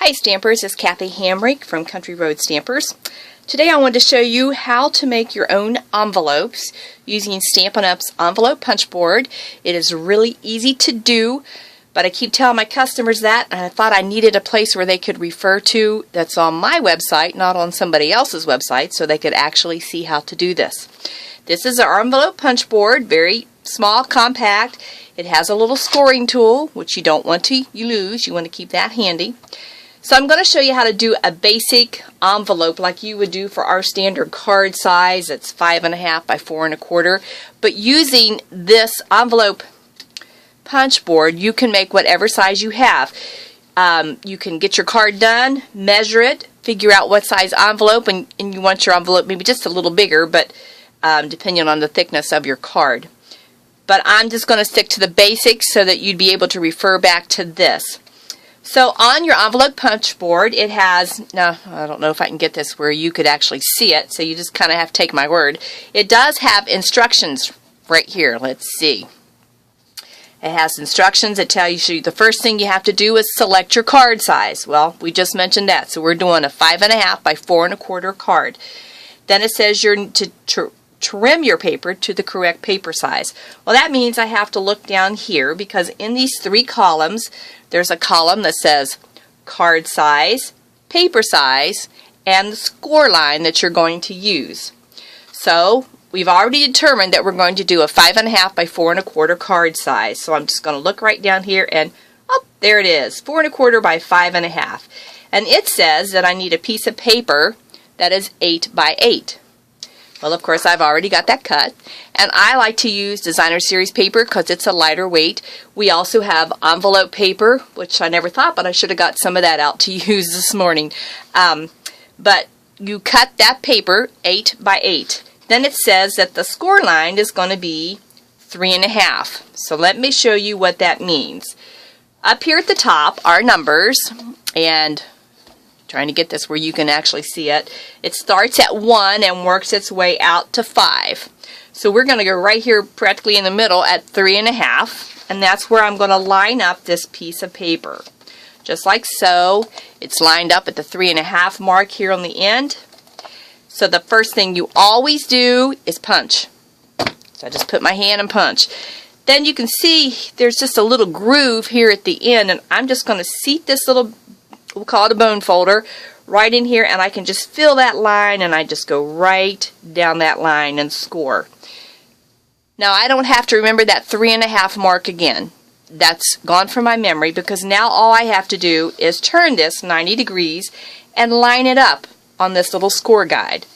Hi Stampers, it's Kathy Hamrick from Country Road Stampers. Today I wanted to show you how to make your own envelopes using Stampin' Up's envelope punch board. It is really easy to do, but I keep telling my customers that, and I thought I needed a place where they could refer to that's on my website, not on somebody else's website, so they could actually see how to do this. This is our envelope punch board, very small, compact. It has a little scoring tool, which you don't want to lose. You want to keep that handy. So I'm going to show you how to do a basic envelope like you would do for our standard card size. It's 5.5 by 4 1/4. But using this envelope punch board, you can make whatever size you have. You can get your card done, measure it, figure out what size envelope, and you want your envelope maybe just a little bigger, but depending on the thickness of your card. But I'm just going to stick to the basics so that you'd be able to refer back to this. So on your envelope punch board, it has, now I don't know if I can get this where you could actually see it, so you just kind of have to take my word. It does have instructions right here. Let's see. It has instructions that tell you the first thing you have to do is select your card size. Well, we just mentioned that, so we're doing a 5.5 by 4 1/4 card. Then it says you're to trim your paper to the correct paper size. Well, that means I have to look down here because in these 3 columns, there's a column that says card size, paper size, and the score line that you're going to use. So we've already determined that we're going to do a 5.5 by 4 1/4 card size. So I'm just going to look right down here and, oh, there it is, 4 1/4 by 5.5. And it says that I need a piece of paper that is 8 by 8. Well, of course, I've already got that cut, and I like to use designer series paper because it's a lighter weight. We also have envelope paper, which I never thought, but I should have got some of that out to use this morning. But you cut that paper 8 by 8. Then it says that the score line is going to be 3.5. So let me show you what that means. Up here at the top are numbers, and trying to get this where you can actually see it. It starts at 1 and works its way out to 5. So we're going to go right here practically in the middle at 3.5, and that's where I'm going to line up this piece of paper. Just like so. It's lined up at the 3.5 mark here on the end. So the first thing you always do is punch. So I just put my hand and punch. Then you can see there's just a little groove here at the end, and I'm just going to seat this little, we'll call it a bone folder, right in here, and I can just fill that line, and I just go right down that line and score. Now I don't have to remember that 3.5 mark again. That's gone from my memory because now all I have to do is turn this 90 degrees and line it up on this little score guide.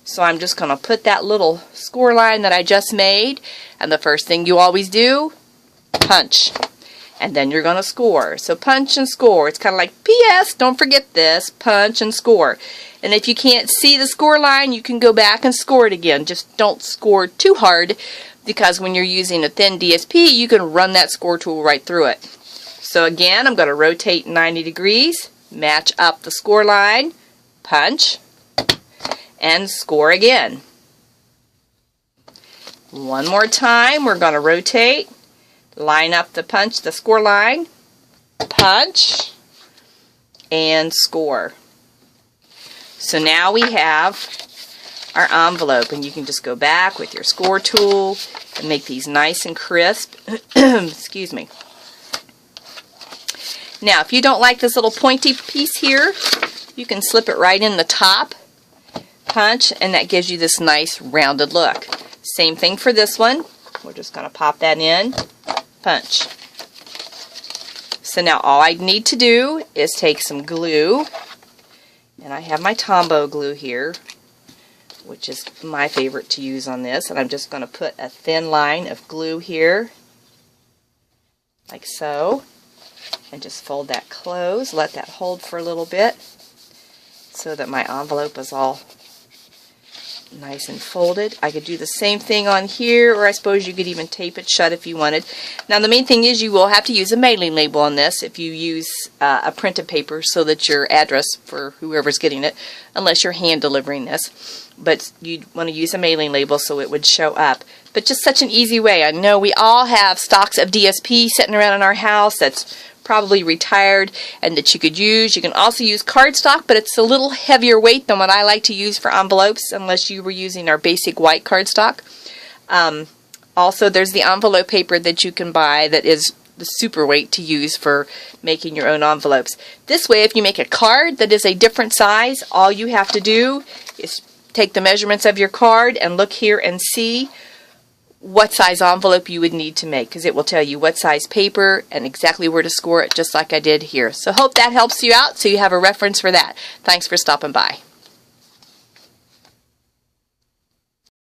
So I'm just going to put that little score line that I just made, and the first thing you always do, punch. And then you're going to score. So punch and score. It's kind of like P.S. Don't forget this. Punch and score. And if you can't see the score line, you can go back and score it again. Just don't score too hard because when you're using a thin DSP, you can run that score tool right through it. So again, I'm going to rotate 90 degrees, match up the score line, punch, and score again. One more time, we're going to rotate. Line up the score line, punch, and score. So now we have our envelope, and you can just go back with your score tool and make these nice and crisp. Excuse me. Now, if you don't like this little pointy piece here, you can slip it right in the top, punch, and that gives you this nice rounded look. Same thing for this one. We're just going to pop that in. Punch. So now all I need to do is take some glue, and I have my Tombow glue here, which is my favorite to use on this, and I'm just going to put a thin line of glue here, like so, and just fold that close, let that hold for a little bit, so that my envelope is all nice and folded. I could do the same thing on here, or I suppose you could even tape it shut if you wanted. Now the main thing is you will have to use a mailing label on this if you use a printed paper so that your address for whoever's getting it, unless you're hand delivering this. But you'd want to use a mailing label so it would show up. But just such an easy way. I know we all have stocks of DSP sitting around in our house that's probably retired and that you could use. You can also use cardstock, but it's a little heavier weight than what I like to use for envelopes, unless you were using our basic white cardstock. Also, there's the envelope paper that you can buy that is the super weight to use for making your own envelopes. This way, if you make a card that is a different size, all you have to do is take the measurements of your card and look here and see what size envelope you would need to make, because it will tell you what size paper and exactly where to score it, just like I did here. So hope that helps you out so you have a reference for that. Thanks for stopping by.